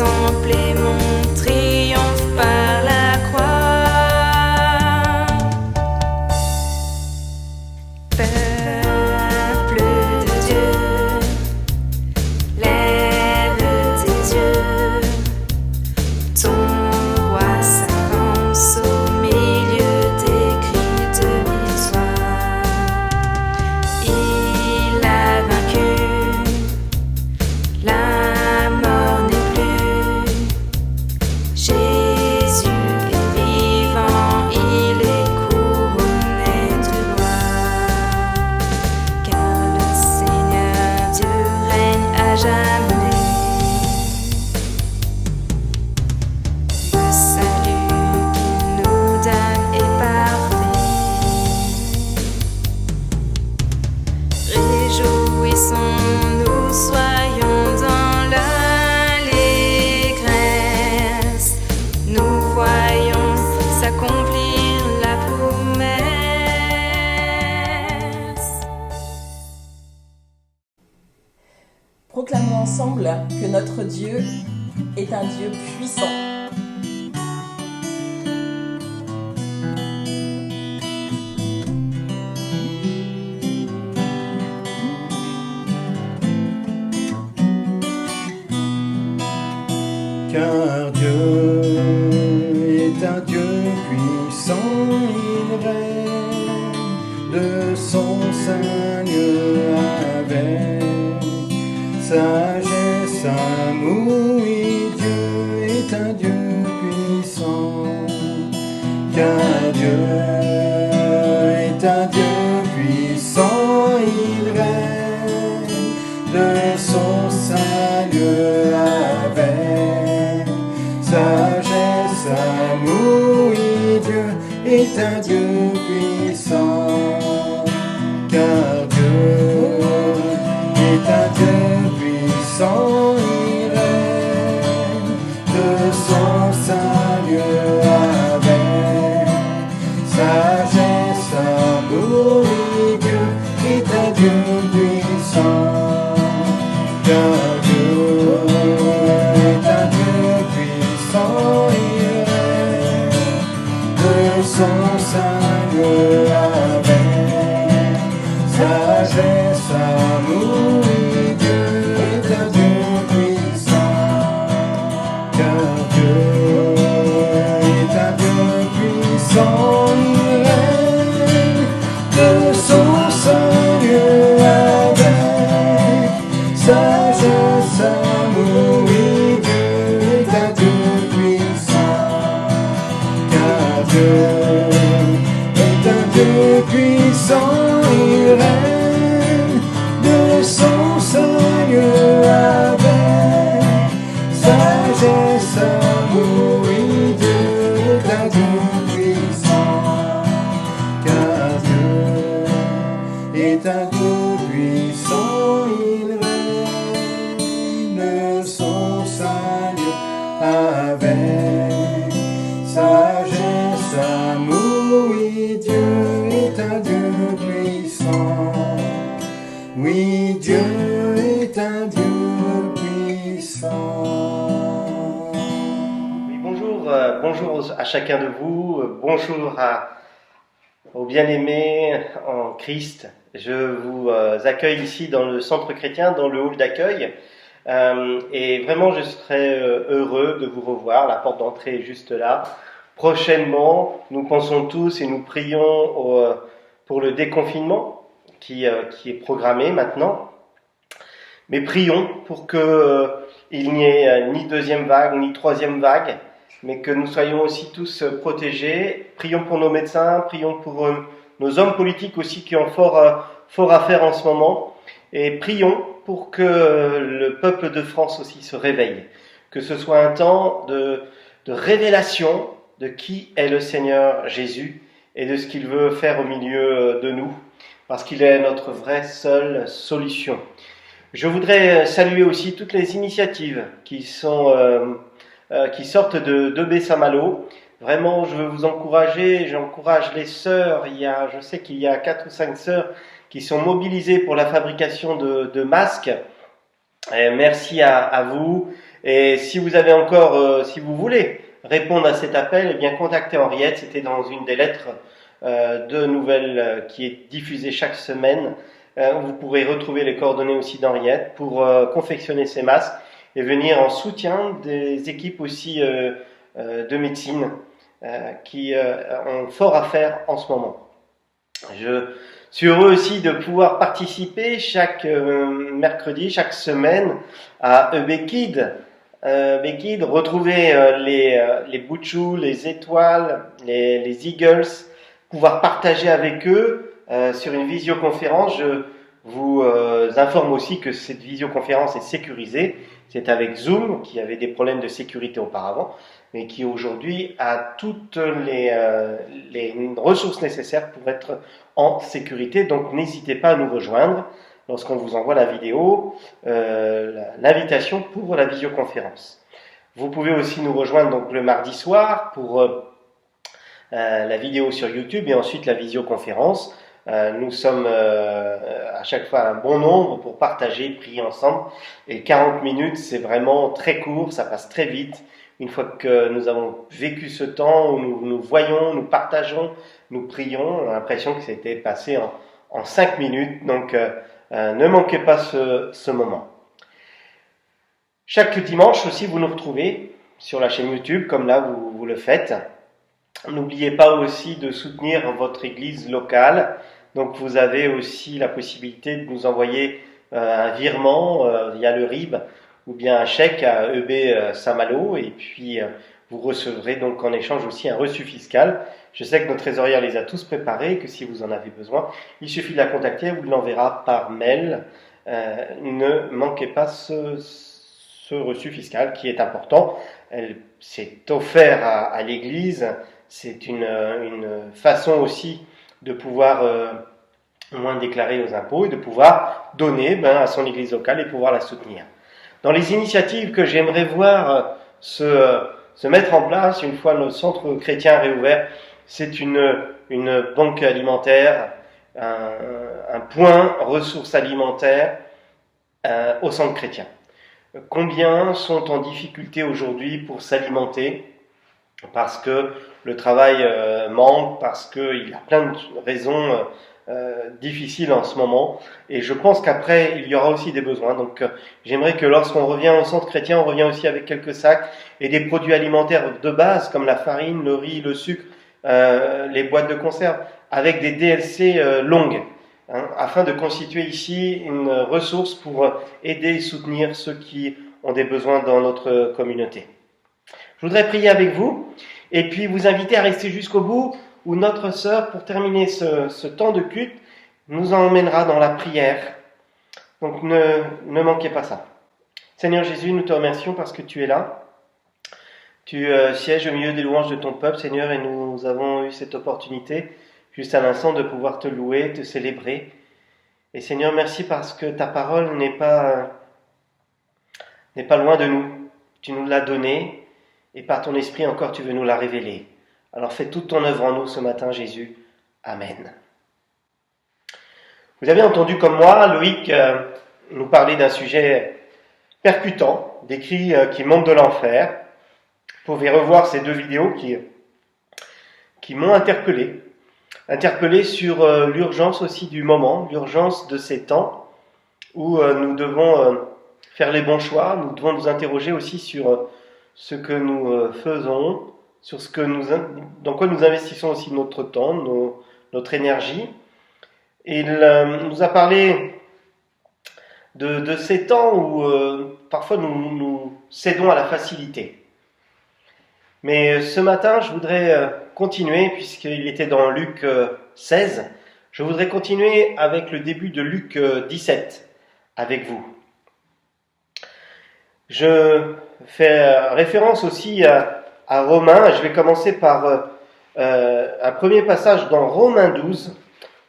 contempler mon triomphe par la croix. Peuple de Dieu, lève tes yeux, ton roi s'avance au milieu des cris de l'histoire. Il a vaincu, la mort n'est plus. Jésus est vivant, il est couronné de gloire. Car le Seigneur Dieu règne à jamais. Le salut qu'il nous donne est parfait. Réjouissons-nous, soyons dans l'allégresse. Nous voyons s'accomplir la promesse. Proclamons ensemble que notre Dieu est un Dieu puissant. Car Dieu est un Dieu puissant, il règne de son sein lieu avec sagesse, amour, oui, Dieu est un Dieu puissant. Car Dieu est un Dieu puissant, il règne de son sein lieu avec sagesse, amour, oui, Dieu est un Dieu puissant. Car Dieu est un Dieu puissant, il règne de son sein lieu avec sagesse, amour, oui, Dieu est un Dieu puissant. Car Dieu est un Dieu puissant, il règne de son sein lieu avec sagesse, amour, oui, Dieu est un Dieu puissant. Car Dieu est un Dieu puissant, il règne de son sein lieu avec sagesse, amour, oui, Dieu est un Dieu puissant. Car Dieu est un Dieu puissant, il règne de son sein lieu avec sagesse, amour, oui, Dieu est un Dieu puissant. Car Dieu est un Dieu puissant, il règne de son sein lieu avec sagesse, amour, oui, Dieu est un Dieu puissant. Oui, Dieu est un Dieu puissant. Oui, bonjour à chacun de vous, bonjour aux bien-aimés en Christ. Je vous accueille ici dans le centre chrétien, dans le hall d'accueil, et vraiment je serai heureux de vous revoir. La porte d'entrée est juste là. Prochainement, nous pensons tous et nous prions pour le déconfinement qui est programmé maintenant. Mais prions pour qu'il n'y ait ni deuxième vague, ni troisième vague, mais que nous soyons aussi tous protégés. Prions pour nos médecins, prions pour nos hommes politiques aussi qui ont fort à faire en ce moment. Et prions pour que le peuple de France aussi se réveille. Que ce soit un temps de révélation de qui est le Seigneur Jésus et de ce qu'il veut faire au milieu de nous, parce qu'il est notre vraie seule solution. Je voudrais saluer aussi toutes les initiatives qui sortent de Saint-Malo. Vraiment, je veux vous encourager, j'encourage les sœurs. Je sais qu'il y a 4 ou 5 sœurs qui sont mobilisées pour la fabrication de masques. Et merci à vous. Et si vous avez encore, si vous voulez répondre à cet appel, eh bien contactez Henriette. C'était dans une des lettres de nouvelles qui est diffusée chaque semaine. Vous pourrez retrouver les coordonnées aussi d'Henriette pour confectionner ces masques et venir en soutien des équipes aussi de médecine qui ont fort à faire en ce moment. Je suis heureux aussi de pouvoir participer chaque mercredi, chaque semaine à EB Kids, retrouver les Bouchous, les Étoiles, les Eagles, pouvoir partager avec eux sur une visioconférence. Je vous informe aussi que cette visioconférence est sécurisée. C'est avec Zoom, qui avait des problèmes de sécurité auparavant, mais qui aujourd'hui a toutes les ressources nécessaires pour être en sécurité. Donc n'hésitez pas à nous rejoindre lorsqu'on vous envoie la vidéo, l'invitation pour la visioconférence. Vous pouvez aussi nous rejoindre donc le mardi soir pour la vidéo sur YouTube et ensuite la visioconférence. Nous sommes à chaque fois un bon nombre pour partager, prier ensemble. Et 40 minutes, c'est vraiment très court, ça passe très vite. Une fois que nous avons vécu ce temps où nous voyons, nous partageons, nous prions, on a l'impression que c'était passé en 5 minutes. Donc ne manquez pas ce moment. Chaque dimanche aussi, vous nous retrouvez sur la chaîne YouTube, comme là vous le faites. N'oubliez pas aussi de soutenir votre église locale. Donc vous avez aussi la possibilité de nous envoyer un virement via le RIB ou bien un chèque à EB Saint-Malo et puis vous recevrez donc en échange aussi un reçu fiscal. Je sais que notre trésorière les a tous préparés, que si vous en avez besoin, il suffit de la contacter, elle vous l'enverra par mail. Ne manquez pas ce reçu fiscal qui est important. C'est offert à l'église. C'est une façon aussi de pouvoir au moins déclarer aux impôts et de pouvoir donner à son église locale et pouvoir la soutenir. Dans les initiatives que j'aimerais voir se mettre en place une fois le centre chrétien réouvert, c'est une banque alimentaire, un point ressources alimentaires au centre chrétien. Combien sont en difficulté aujourd'hui pour s'alimenter parce que le travail manque, parce qu'il y a plein de raisons difficiles en ce moment. Et je pense qu'après, il y aura aussi des besoins. Donc j'aimerais que lorsqu'on revient au centre chrétien, on revient aussi avec quelques sacs et des produits alimentaires de base comme la farine, le riz, le sucre, les boîtes de conserve, avec des DLC longues, afin de constituer ici une ressource pour aider et soutenir ceux qui ont des besoins dans notre communauté. Je voudrais prier avec vous et puis vous inviter à rester jusqu'au bout où notre sœur, pour terminer ce temps de culte, nous emmènera dans la prière. Donc ne manquez pas ça. Seigneur Jésus, nous te remercions parce que tu es là. Tu sièges au milieu des louanges de ton peuple, Seigneur, et nous avons eu cette opportunité, juste à l'instant, de pouvoir te louer, te célébrer. Et Seigneur, merci parce que ta parole n'est pas loin de nous. Tu nous l'as donnée. Et par ton esprit encore, tu veux nous la révéler. Alors fais toute ton œuvre en nous ce matin, Jésus. Amen. Vous avez entendu comme moi, Loïc nous parler d'un sujet percutant, des cris qui montent de l'enfer. Vous pouvez revoir ces deux vidéos qui m'ont interpellé sur l'urgence aussi du moment, l'urgence de ces temps où nous devons faire les bons choix, nous devons nous interroger aussi sur ce que nous faisons, sur dans quoi nous investissons aussi notre temps, notre énergie. Et il nous a parlé de ces temps où parfois nous cédons à la facilité. Mais ce matin, je voudrais continuer, puisqu'il était dans Luc 16, je voudrais continuer avec le début de Luc 17 avec vous. Je fais référence aussi à Romains. Je vais commencer par un premier passage dans Romains 12.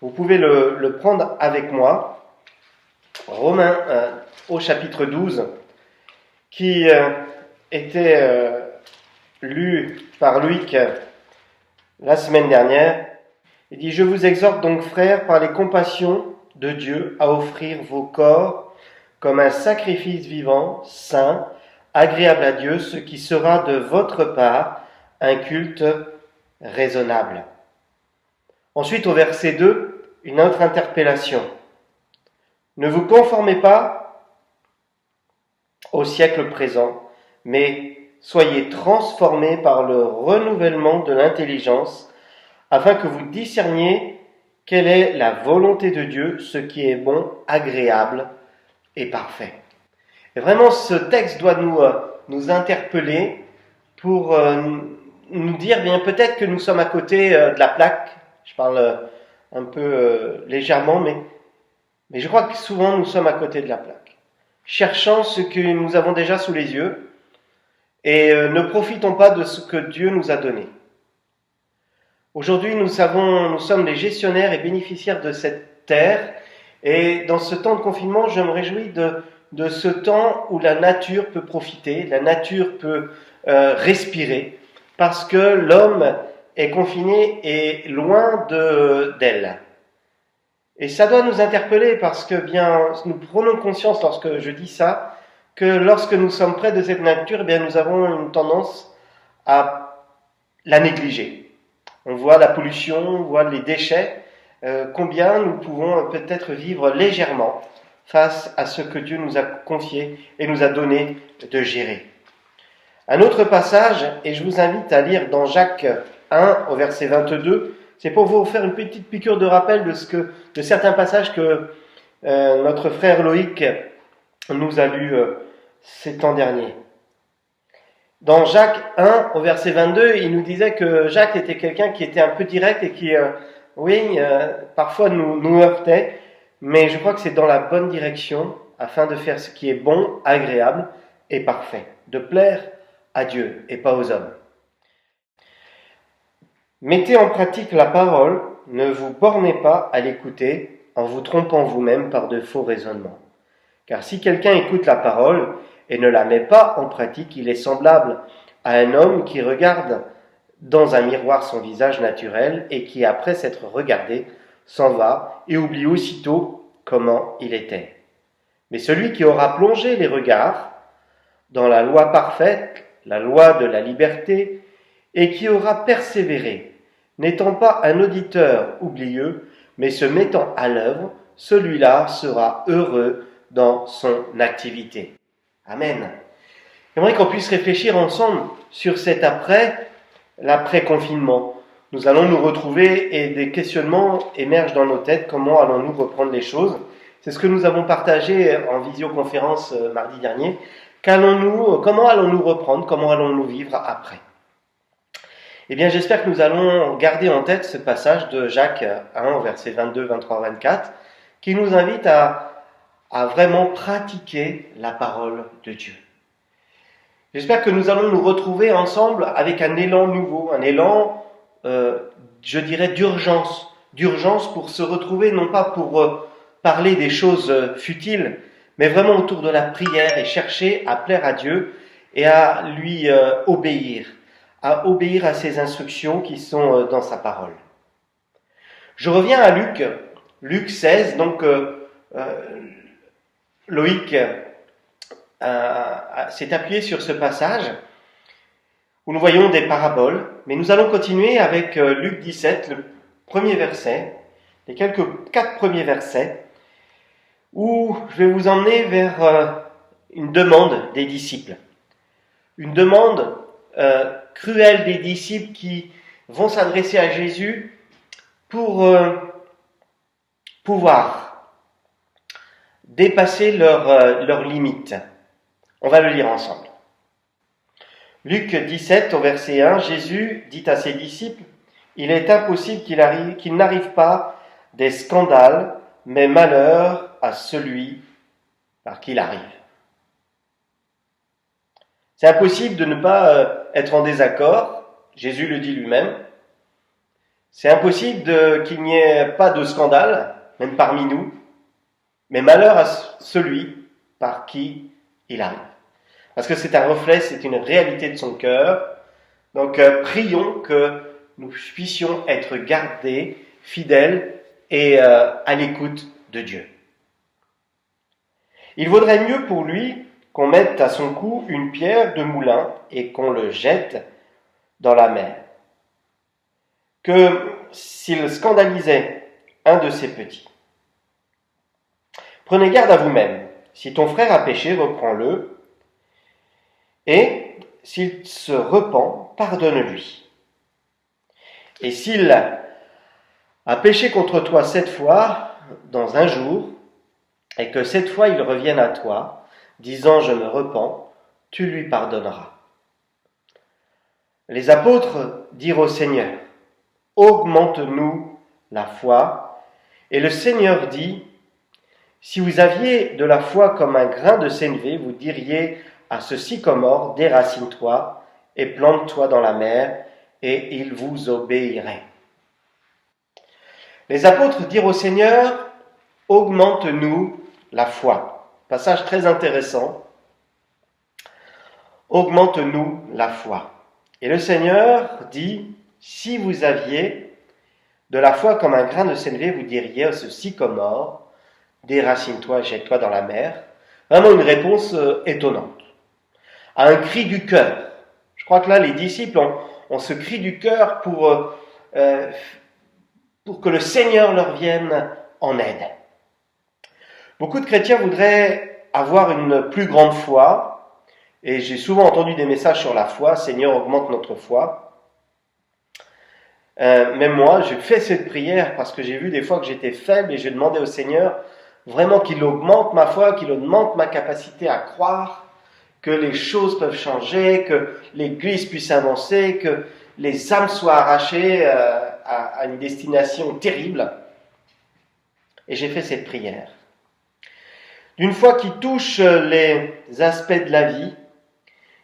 Vous pouvez le prendre avec moi. Romains au chapitre 12, qui était lu par Loïc la semaine dernière. Il dit « Je vous exhorte donc, frères, par les compassions de Dieu, à offrir vos corps comme un sacrifice vivant, saint, agréable à Dieu, ce qui sera de votre part un culte raisonnable. Ensuite, au verset 2, une autre interpellation. Ne vous conformez pas au siècle présent, mais soyez transformés par le renouvellement de l'intelligence, afin que vous discerniez quelle est la volonté de Dieu, ce qui est bon, agréable et parfait. Et vraiment, ce texte doit nous interpeller pour nous dire, bien peut-être que nous sommes à côté de la plaque. Je parle un peu légèrement, mais je crois que souvent nous sommes à côté de la plaque, cherchant ce que nous avons déjà sous les yeux et ne profitons pas de ce que Dieu nous a donné. Aujourd'hui, nous sommes les gestionnaires et bénéficiaires de cette terre, et dans ce temps de confinement, je me réjouis de ce temps où la nature peut profiter, la nature peut respirer, parce que l'homme est confiné et loin d'elle. Et ça doit nous interpeller parce que bien nous prenons conscience lorsque je dis ça, que lorsque nous sommes près de cette nature, eh bien nous avons une tendance à la négliger. On voit la pollution, on voit les déchets, combien nous pouvons peut-être vivre légèrement face à ce que Dieu nous a confié et nous a donné de gérer. Un autre passage, et je vous invite à lire dans Jacques 1 au verset 22, c'est pour vous faire une petite piqûre de rappel de certains passages que notre frère Loïc nous a lus ces temps derniers. Dans Jacques 1 au verset 22, il nous disait que Jacques était quelqu'un qui était un peu direct et qui, parfois nous heurtait, mais je crois que c'est dans la bonne direction afin de faire ce qui est bon, agréable et parfait, de plaire à Dieu et pas aux hommes. Mettez en pratique la parole, ne vous bornez pas à l'écouter en vous trompant vous-même par de faux raisonnements. Car si quelqu'un écoute la parole et ne la met pas en pratique, il est semblable à un homme qui regarde dans un miroir son visage naturel et qui, après s'être regardé, s'en va et oublie aussitôt comment il était. Mais celui qui aura plongé les regards dans la loi parfaite, la loi de la liberté, et qui aura persévéré, n'étant pas un auditeur oublieux, mais se mettant à l'œuvre, celui-là sera heureux dans son activité. Amen. J'aimerais qu'on puisse réfléchir ensemble sur cet l'après-confinement. Nous allons nous retrouver et des questionnements émergent dans nos têtes. Comment allons-nous reprendre les choses? C'est ce que nous avons partagé en visioconférence mardi dernier. Comment allons-nous reprendre? Comment allons-nous vivre après? Eh bien, j'espère que nous allons garder en tête ce passage de Jacques 1, versets 22, 23, 24, qui nous invite à vraiment pratiquer la parole de Dieu. J'espère que nous allons nous retrouver ensemble avec un élan nouveau, un élan, je dirais, d'urgence pour se retrouver, non pas pour parler des choses futiles, mais vraiment autour de la prière et chercher à plaire à Dieu et à lui obéir à ses instructions qui sont dans sa parole. Je reviens à Luc 16, donc Loïc s'est appuyé sur ce passage où nous voyons des paraboles, mais nous allons continuer avec Luc 17, le premier verset, les 4 premiers versets, où je vais vous emmener vers une demande des disciples. Une demande cruelle des disciples qui vont s'adresser à Jésus pour pouvoir dépasser leurs limites. On va le lire ensemble. Luc 17 au verset 1, Jésus dit à ses disciples, « Il est impossible qu'il n'arrive pas des scandales, mais malheur à celui par qui il arrive. » C'est impossible de ne pas être en désaccord, Jésus le dit lui-même. C'est impossible qu'il n'y ait pas de scandale, même parmi nous, mais malheur à celui par qui il arrive. Parce que c'est un reflet, c'est une réalité de son cœur. Donc prions que nous puissions être gardés, fidèles et à l'écoute de Dieu. Il vaudrait mieux pour lui qu'on mette à son cou une pierre de moulin et qu'on le jette dans la mer. Que s'il scandalisait un de ses petits. Prenez garde à vous-même. Si ton frère a péché, reprends-le. Et s'il se repent, pardonne-lui. Et s'il a péché contre toi 7 fois dans un jour, et que 7 fois il revienne à toi, disant « Je me repens », tu lui pardonneras. Les apôtres dirent au Seigneur « Augmente-nous la foi ». Et le Seigneur dit « Si vous aviez de la foi comme un grain de sénévé, vous diriez à ce sycomore, déracine-toi et plante-toi dans la mer, et il vous obéirait. » Les apôtres dirent au Seigneur « Augmente-nous la foi ». Passage très intéressant. « Augmente-nous la foi ». Et le Seigneur dit « Si vous aviez de la foi comme un grain de sénévé, vous diriez à ce sycomore, déracine-toi, jette-toi dans la mer. » Vraiment une réponse étonnante. À un cri du cœur. Je crois que là, les disciples ont ce cri du cœur pour que le Seigneur leur vienne en aide. Beaucoup de chrétiens voudraient avoir une plus grande foi, et j'ai souvent entendu des messages sur la foi, « Seigneur, augmente notre foi ». Même moi, j'ai fait cette prière parce que j'ai vu des fois que j'étais faible et j'ai demandé au Seigneur vraiment qu'il augmente ma foi, qu'il augmente ma capacité à croire que les choses peuvent changer, que l'Église puisse avancer, que les âmes soient arrachées à une destination terrible. Et j'ai fait cette prière. D'une foi qui touche les aspects de la vie,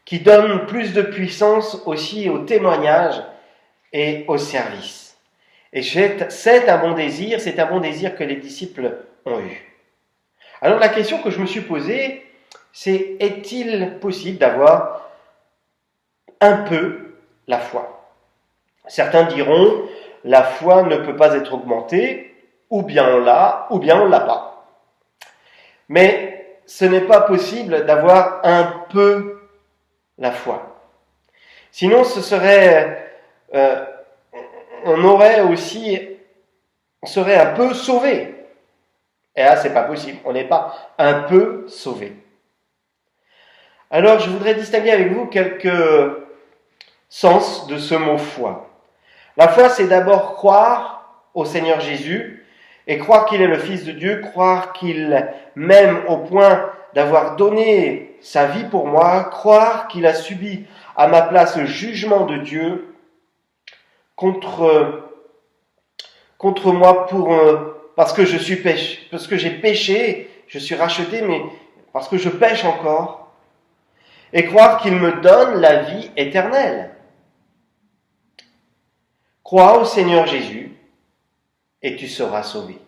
qui donne plus de puissance aussi au témoignage et au service. Et c'est un bon désir que les disciples ont eu. Alors la question que je me suis posée, c'est est-il possible d'avoir un peu la foi ? Certains diront, la foi ne peut pas être augmentée, ou bien on l'a, ou bien on ne l'a pas. Mais ce n'est pas possible d'avoir un peu la foi. Sinon, ce serait, on serait un peu sauvé. Et là, c'est pas possible. On n'est pas un peu sauvé. Alors, je voudrais distinguer avec vous quelques sens de ce mot foi. La foi, c'est d'abord croire au Seigneur Jésus et croire qu'il est le Fils de Dieu, croire qu'il m'aime au point d'avoir donné sa vie pour moi, croire qu'il a subi à ma place le jugement de Dieu contre moi parce que parce que j'ai péché, je suis racheté, mais parce que je pêche encore, et croire qu'il me donne la vie éternelle. Crois au Seigneur Jésus, et tu seras sauvé.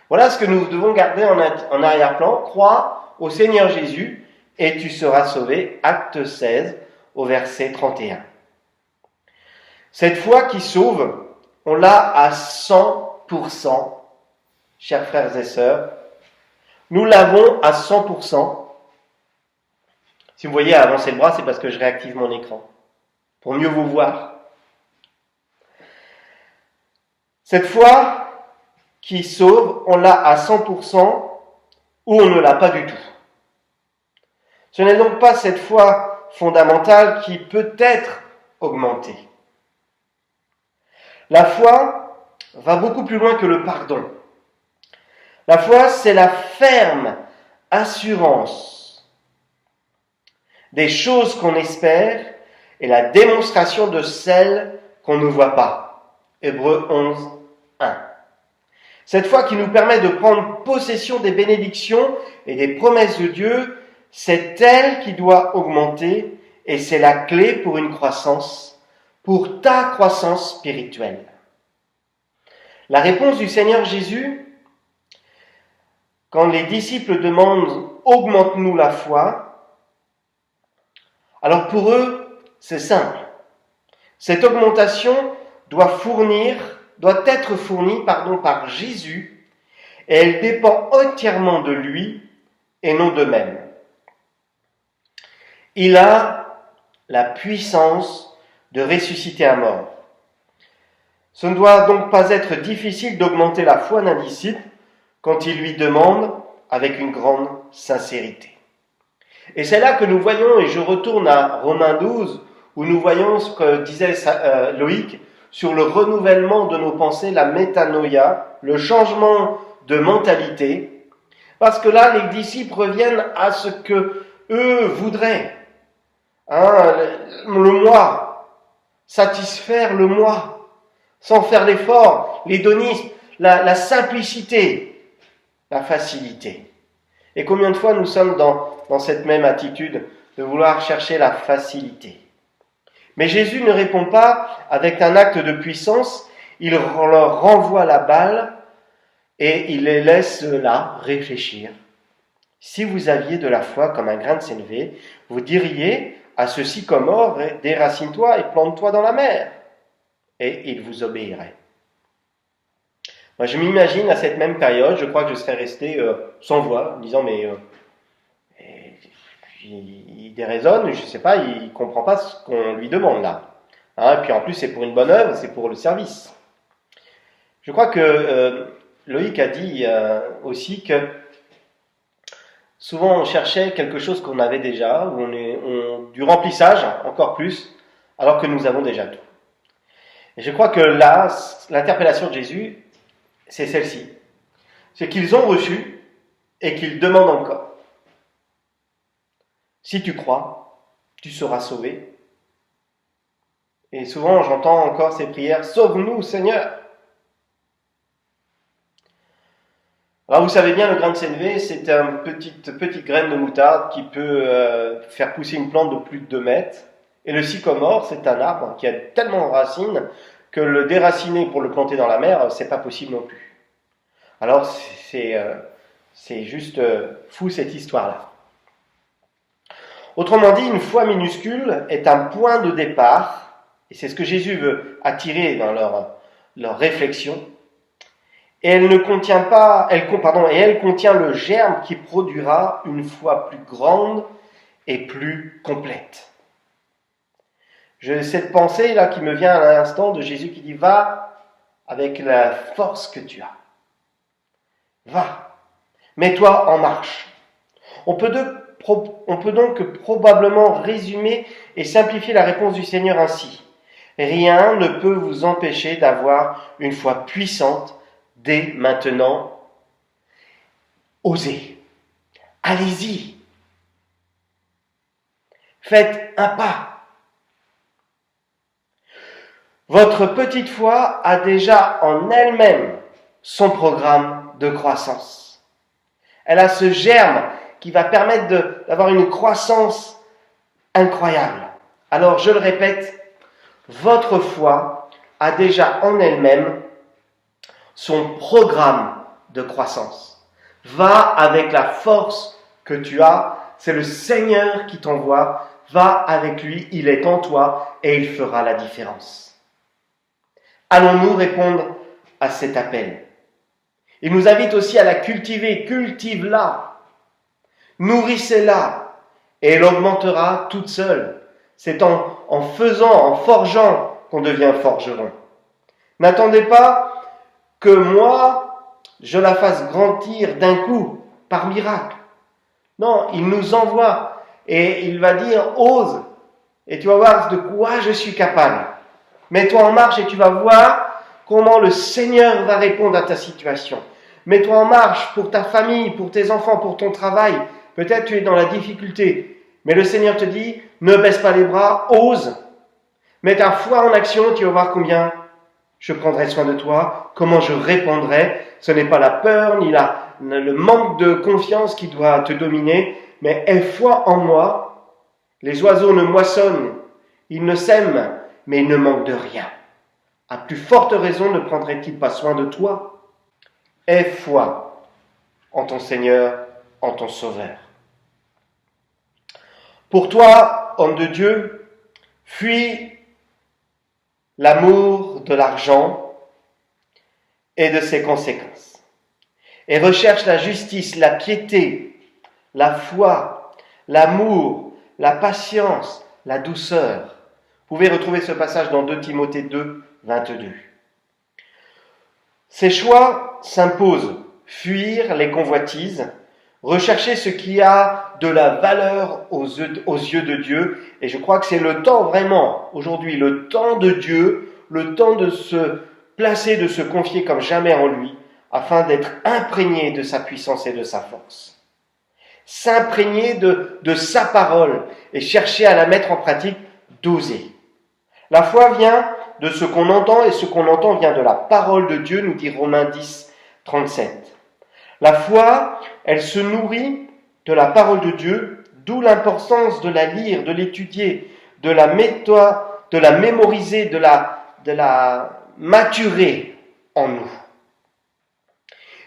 Voilà ce que nous devons garder en arrière-plan. Crois au Seigneur Jésus, et tu seras sauvé. Acte 16, au verset 31. Cette foi qui sauve, on l'a à 100%, chers frères et sœurs. Nous l'avons à 100%. Si vous voyez avancer le bras, c'est parce que je réactive mon écran, pour mieux vous voir. Cette foi qui sauve, on l'a à 100% ou on ne l'a pas du tout. Ce n'est donc pas cette foi fondamentale qui peut être augmentée. La foi va beaucoup plus loin que le pardon. La foi, c'est la ferme assurance des choses qu'on espère et la démonstration de celles qu'on ne voit pas. Hébreux 11, 1. Cette foi qui nous permet de prendre possession des bénédictions et des promesses de Dieu, c'est elle qui doit augmenter et c'est la clé pour une croissance, pour ta croissance spirituelle. La réponse du Seigneur Jésus, quand les disciples demandent « Augmente-nous la foi », alors pour eux, c'est simple. Cette augmentation doit être fournie par Jésus et elle dépend entièrement de lui et non d'eux-mêmes. Il a la puissance de ressusciter un mort. Ce ne doit donc pas être difficile d'augmenter la foi d'un disciple quand il lui demande avec une grande sincérité. Et c'est là que nous voyons, et je retourne à Romains 12, où nous voyons ce que disait Loïc sur le renouvellement de nos pensées, la métanoïa, le changement de mentalité, parce que là, les disciples reviennent à ce que eux voudraient. Le moi, satisfaire le moi, sans faire d'effort, l'hédonisme, la simplicité, la facilité. Et combien de fois nous sommes dans cette même attitude de vouloir chercher la facilité. Mais Jésus ne répond pas avec un acte de puissance, il leur renvoie la balle et il les laisse là réfléchir. Si vous aviez de la foi comme un grain de sénévé, vous diriez à ce sycomore, déracine-toi et plante-toi dans la mer, et il vous obéirait. Moi, je m'imagine à cette même période, je crois que je serais resté sans voix, en disant mais il déraisonne, je ne sais pas, il ne comprend pas ce qu'on lui demande là. Et puis en plus c'est pour une bonne œuvre, c'est pour le service. Je crois que Loïc a dit aussi que souvent on cherchait quelque chose qu'on avait déjà, du remplissage encore plus, alors que nous avons déjà tout. Et je crois que là, l'interpellation de Jésus, c'est celle-ci. C'est qu'ils ont reçu et qu'ils demandent encore. Si tu crois, tu seras sauvé. Et souvent, j'entends encore ces prières, « Sauve-nous, Seigneur !» Alors, vous savez bien, le grain de sénévé, c'est une petite graine de moutarde qui peut faire pousser une plante de plus de 2 mètres. Et le sycomore, c'est un arbre qui a tellement de racines que le déraciner pour le planter dans la mer, c'est pas possible non plus. Alors, c'est juste fou cette histoire-là. Autrement dit, une foi minuscule est un point de départ, et c'est ce que Jésus veut attirer dans leur réflexion, et elle contient le germe qui produira une foi plus grande et plus complète. J'ai cette pensée là qui me vient à l'instant de Jésus qui dit « Va avec la force que tu as. Va, mets-toi en marche. » On peut donc probablement résumer et simplifier la réponse du Seigneur ainsi. Rien ne peut vous empêcher d'avoir une foi puissante dès maintenant. Osez. Allez-y. Faites un pas. Votre petite foi a déjà en elle-même son programme de croissance. Elle a ce germe qui va permettre d'avoir une croissance incroyable. Alors, je le répète, votre foi a déjà en elle-même son programme de croissance. Va avec la force que tu as, c'est le Seigneur qui t'envoie, va avec lui, il est en toi et il fera la différence. Allons-nous répondre à cet appel? Il nous invite aussi à la cultiver, cultive-la. Nourrissez-la et elle augmentera toute seule. C'est en forgeant qu'on devient forgeron. N'attendez pas que moi, je la fasse grandir d'un coup, par miracle. Non, il nous envoie et il va dire « Ose » et tu vas voir de quoi je suis capable. Mets-toi en marche et tu vas voir comment le Seigneur va répondre à ta situation. Mets-toi en marche pour ta famille, pour tes enfants, pour ton travail. Peut-être tu es dans la difficulté, mais le Seigneur te dit, ne baisse pas les bras, ose. Mets ta foi en action, tu vas voir combien je prendrai soin de toi, comment je répondrai. Ce n'est pas la peur ni le manque de confiance qui doit te dominer, mais aie foi en moi. Les oiseaux ne moissonnent, ils ne sèment, mais ils ne manquent de rien. À plus forte raison ne prendrait-il pas soin de toi? Aie foi en ton Seigneur, en ton Sauveur. Pour toi, homme de Dieu, fuis l'amour de l'argent et de ses conséquences. Et recherche la justice, la piété, la foi, l'amour, la patience, la douceur. Vous pouvez retrouver ce passage dans 2 Timothée 2, 22. Ces choix s'imposent: fuir les convoitises, rechercher ce qui a de la valeur aux yeux de Dieu. Et je crois que c'est le temps vraiment, aujourd'hui, le temps de Dieu, le temps de se placer, de se confier comme jamais en lui, afin d'être imprégné de sa puissance et de sa force. S'imprégner de sa parole et chercher à la mettre en pratique, d'oser. La foi vient de ce qu'on entend, et ce qu'on entend vient de la parole de Dieu, nous dit Romains 10, 37. La foi, elle se nourrit de la parole de Dieu, d'où l'importance de la lire, de l'étudier, de la mémoriser, de la maturer en nous.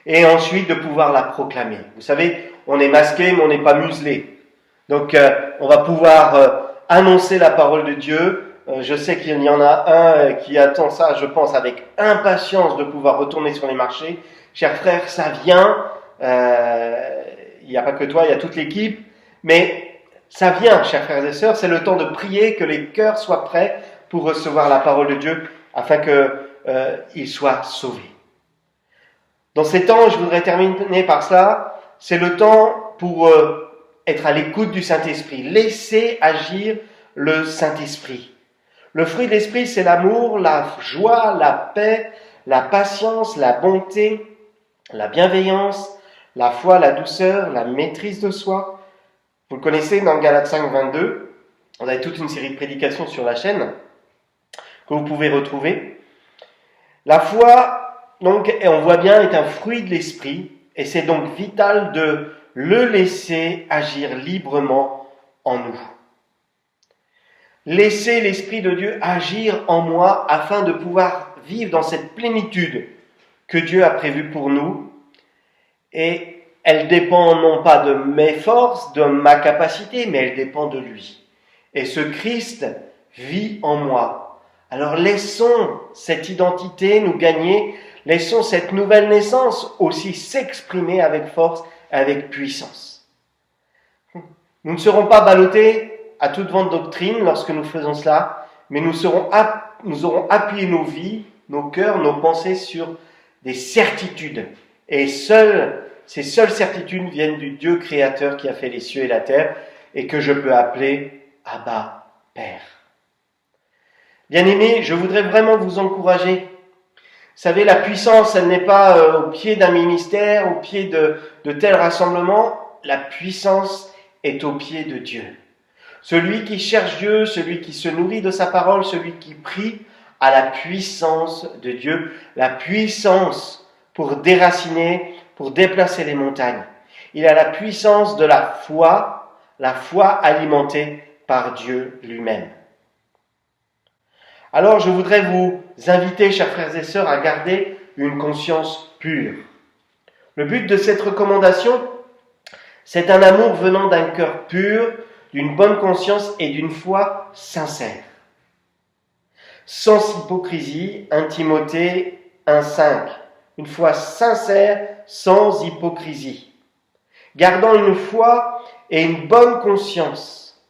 Et ensuite de pouvoir la proclamer. Vous savez, on est masqué, mais on n'est pas muselé. Donc, on va pouvoir annoncer la parole de Dieu. Je sais qu'il y en a un qui attend ça, je pense, avec impatience de pouvoir retourner sur les marchés. Chers frères, ça vient. Il n'y a pas que toi, il y a toute l'équipe. Mais ça vient, chers frères et sœurs. C'est le temps de prier, que les cœurs soient prêts pour recevoir la parole de Dieu, afin qu'ils soient sauvés. Dans ces temps, je voudrais terminer par cela, c'est le temps pour être à l'écoute du Saint-Esprit. Laissez agir le Saint-Esprit. Le fruit de l'Esprit, c'est l'amour, la joie, la paix, la patience, la bonté, la bienveillance, la foi, la douceur, la maîtrise de soi. Vous le connaissez dans Galates 5, 22. On a toute une série de prédications sur la chaîne que vous pouvez retrouver. La foi, donc, et on voit bien, est un fruit de l'esprit, et c'est donc vital de le laisser agir librement en nous. Laisser l'Esprit de Dieu agir en moi afin de pouvoir vivre dans cette plénitude que Dieu a prévue pour nous. Et elle dépend non pas de mes forces, de ma capacité, mais elle dépend de lui. Et ce Christ vit en moi. Alors laissons cette identité nous gagner. Laissons cette nouvelle naissance aussi s'exprimer avec force et avec puissance. Nous ne serons pas ballottés à toute vente doctrine lorsque nous faisons cela, mais nous aurons appuyé nos vies, nos cœurs, nos pensées sur des certitudes. Et ces seules certitudes viennent du Dieu créateur qui a fait les cieux et la terre et que je peux appeler Abba, Père. Bien-aimés, je voudrais vraiment vous encourager. Vous savez, la puissance, elle n'est pas au pied d'un ministère, au pied de tel rassemblement. La puissance est au pied de Dieu. Celui qui cherche Dieu, celui qui se nourrit de sa parole, celui qui prie, a la puissance de Dieu, la puissance pour déraciner, pour déplacer les montagnes. Il a la puissance de la foi alimentée par Dieu lui-même. Alors, je voudrais vous inviter, chers frères et sœurs, à garder une conscience pure. Le but de cette recommandation, c'est un amour venant d'un cœur pur, d'une bonne conscience et d'une foi sincère. Sans hypocrisie, 1 Timothée 1,5. Une foi sincère, sans hypocrisie. Gardant une foi et une bonne conscience.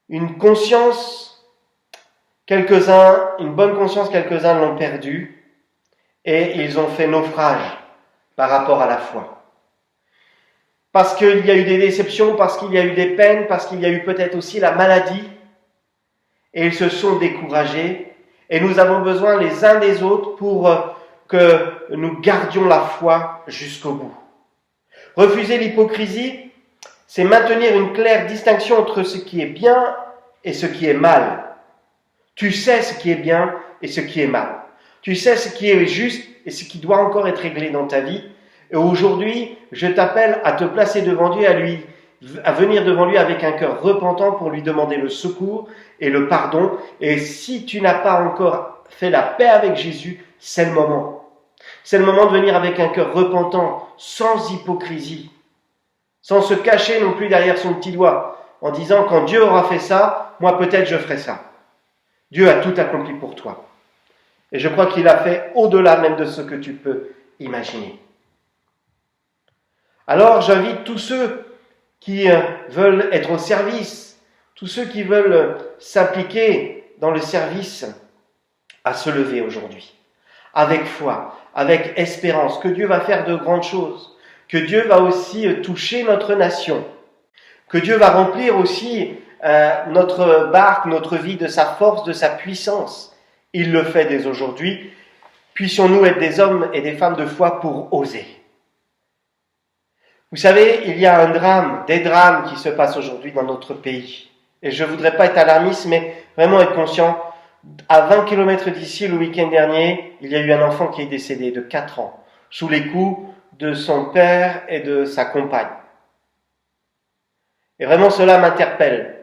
Une bonne conscience, quelques-uns l'ont perdue et ils ont fait naufrage par rapport à la foi. Parce qu'il y a eu des déceptions, parce qu'il y a eu des peines, parce qu'il y a eu peut-être aussi la maladie, et ils se sont découragés, et nous avons besoin les uns des autres pour que nous gardions la foi jusqu'au bout. Refuser l'hypocrisie, c'est maintenir une claire distinction entre ce qui est bien et ce qui est mal. Tu sais ce qui est bien et ce qui est mal. Tu sais ce qui est juste et ce qui doit encore être réglé dans ta vie. Et aujourd'hui, je t'appelle à te placer devant Dieu, à venir devant lui avec un cœur repentant pour lui demander le secours et le pardon. Et si tu n'as pas encore fait la paix avec Jésus, c'est le moment. C'est le moment de venir avec un cœur repentant, sans hypocrisie, sans se cacher non plus derrière son petit doigt, en disant quand Dieu aura fait ça, moi peut-être je ferai ça. Dieu a tout accompli pour toi. Et je crois qu'il a fait au-delà même de ce que tu peux imaginer. Alors j'invite tous ceux qui veulent être au service, tous ceux qui veulent s'impliquer dans le service, à se lever aujourd'hui, avec foi, avec espérance, que Dieu va faire de grandes choses, que Dieu va aussi toucher notre nation, que Dieu va remplir aussi notre barque, notre vie de sa force, de sa puissance. Il le fait dès aujourd'hui. Puissions-nous être des hommes et des femmes de foi pour oser. Vous savez, il y a un drame, des drames qui se passent aujourd'hui dans notre pays. Et je ne voudrais pas être alarmiste, mais vraiment être conscient. À 20 km d'ici, le week-end dernier, il y a eu un enfant qui est décédé de 4 ans, sous les coups de son père et de sa compagne. Et vraiment, cela m'interpelle.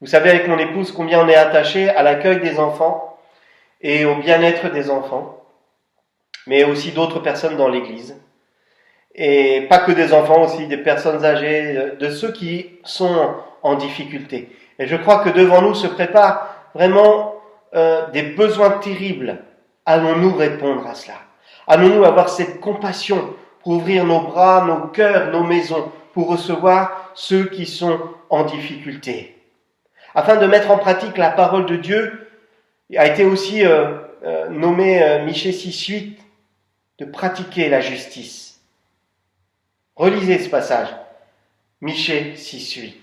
Vous savez, avec mon épouse, combien on est attaché à l'accueil des enfants et au bien-être des enfants, mais aussi d'autres personnes dans l'Église. Et pas que des enfants, aussi des personnes âgées, de ceux qui sont en difficulté. Et je crois que devant nous se préparent vraiment des besoins terribles. Allons-nous répondre à cela? Allons-nous avoir cette compassion pour ouvrir nos bras, nos cœurs, nos maisons, pour recevoir ceux qui sont en difficulté? Afin de mettre en pratique la parole de Dieu, a été aussi nommé Michée 6.8, de pratiquer la justice. Relisez ce passage, Michée 6.8.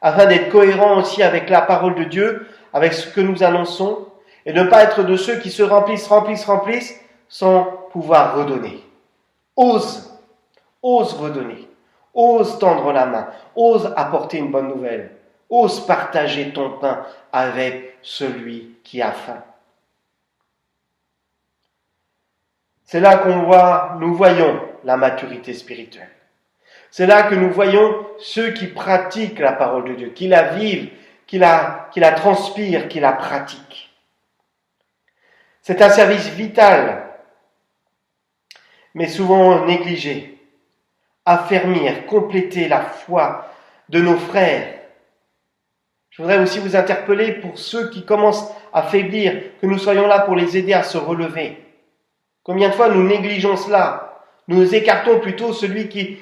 Afin d'être cohérent aussi avec la parole de Dieu, avec ce que nous annonçons, et ne pas être de ceux qui se remplissent sans pouvoir redonner. Ose redonner, ose tendre la main, ose apporter une bonne nouvelle, ose partager ton pain avec celui qui a faim. C'est là nous voyons la maturité spirituelle. C'est là que nous voyons ceux qui pratiquent la parole de Dieu, qui la vivent, qui la transpirent, qui la pratiquent. C'est un service vital, mais souvent négligé. Affermir, compléter la foi de nos frères. Je voudrais aussi vous interpeller pour ceux qui commencent à faiblir, que nous soyons là pour les aider à se relever. Combien de fois nous négligeons cela? Nous écartons plutôt celui qui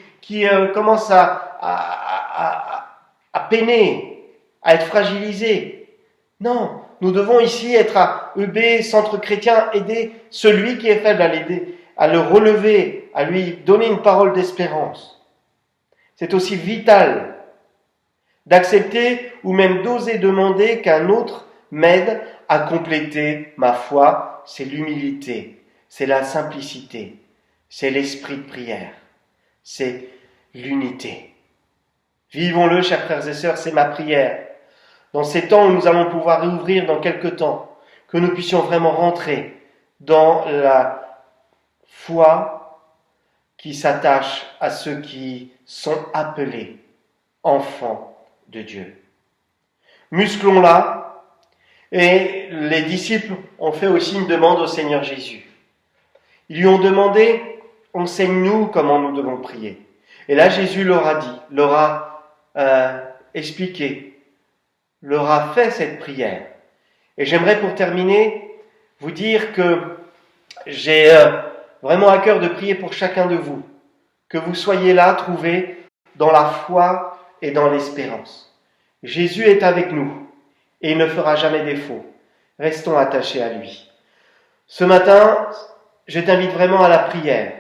commence à peiner, à être fragilisé. Non, nous devons ici être à EB, Centre Chrétien, aider celui qui est faible, à l'aider, à le relever, à lui donner une parole d'espérance. C'est aussi vital d'accepter ou même d'oser demander qu'un autre m'aide à compléter ma foi. C'est l'humilité, c'est la simplicité, c'est l'esprit de prière, c'est l'unité. Vivons-le, chers frères et sœurs, c'est ma prière. Dans ces temps où nous allons pouvoir réouvrir dans quelques temps, que nous puissions vraiment rentrer dans la foi qui s'attache à ceux qui sont appelés enfants de Dieu. Musclons-la, et les disciples ont fait aussi une demande au Seigneur Jésus. Ils lui ont demandé, enseigne-nous comment nous devons prier. Et là, Jésus leur a dit, leur a expliqué, leur a fait cette prière. Et j'aimerais pour terminer vous dire que j'ai vraiment à cœur de prier pour chacun de vous, que vous soyez là, trouvés dans la foi et dans l'espérance. Jésus est avec nous et il ne fera jamais défaut. Restons attachés à lui. Ce matin, je t'invite vraiment à la prière.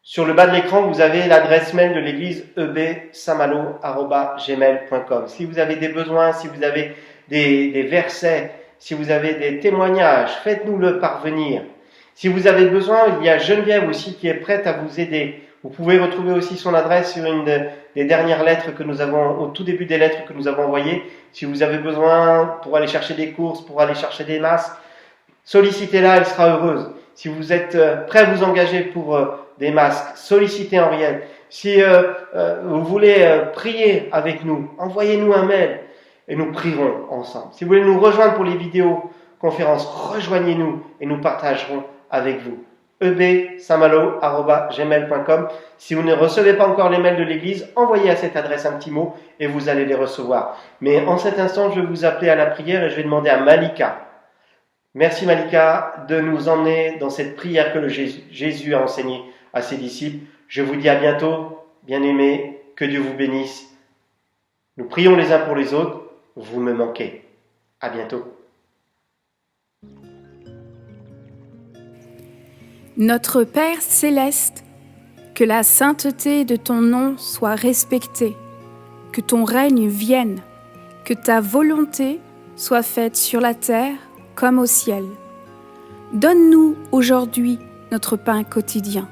Sur le bas de l'écran, vous avez l'adresse mail de l'église ebsaint-malo@gmail.com. Si vous avez des besoins, si vous avez des versets, si vous avez des témoignages, faites-nous le parvenir. Si vous avez besoin, il y a Geneviève aussi qui est prête à vous aider. Vous pouvez retrouver aussi son adresse sur une des dernières lettres que nous avons, au tout début des lettres que nous avons envoyées. Si vous avez besoin pour aller chercher des courses, pour aller chercher des masques, sollicitez-la, elle sera heureuse. Si vous êtes prêt à vous engager pour des masques, sollicitez Henriette. Si vous voulez prier avec nous, envoyez-nous un mail et nous prierons ensemble. Si vous voulez nous rejoindre pour les vidéoconférences, rejoignez-nous et nous partagerons avec vous. ebsaintmalo@gmail.com. Si vous ne recevez pas encore les mails de l'église, envoyez à cette adresse un petit mot et vous allez les recevoir. Mais en cet instant, je vais vous appeler à la prière et je vais demander à Malika. Merci Malika de nous emmener dans cette prière que Jésus a enseignée à ses disciples. Je vous dis à bientôt, bien-aimés, que Dieu vous bénisse. Nous prions les uns pour les autres, vous me manquez. À bientôt. Notre Père céleste, que la sainteté de ton nom soit respectée, que ton règne vienne, que ta volonté soit faite sur la terre comme au ciel. Donne-nous aujourd'hui notre pain quotidien.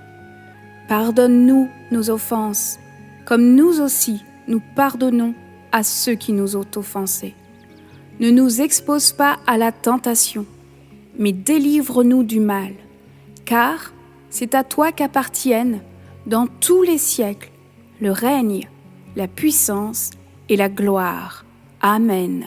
Pardonne-nous nos offenses, comme nous aussi nous pardonnons à ceux qui nous ont offensés. Ne nous expose pas à la tentation, mais délivre-nous du mal, car c'est à toi qu'appartiennent, dans tous les siècles, le règne, la puissance et la gloire. Amen.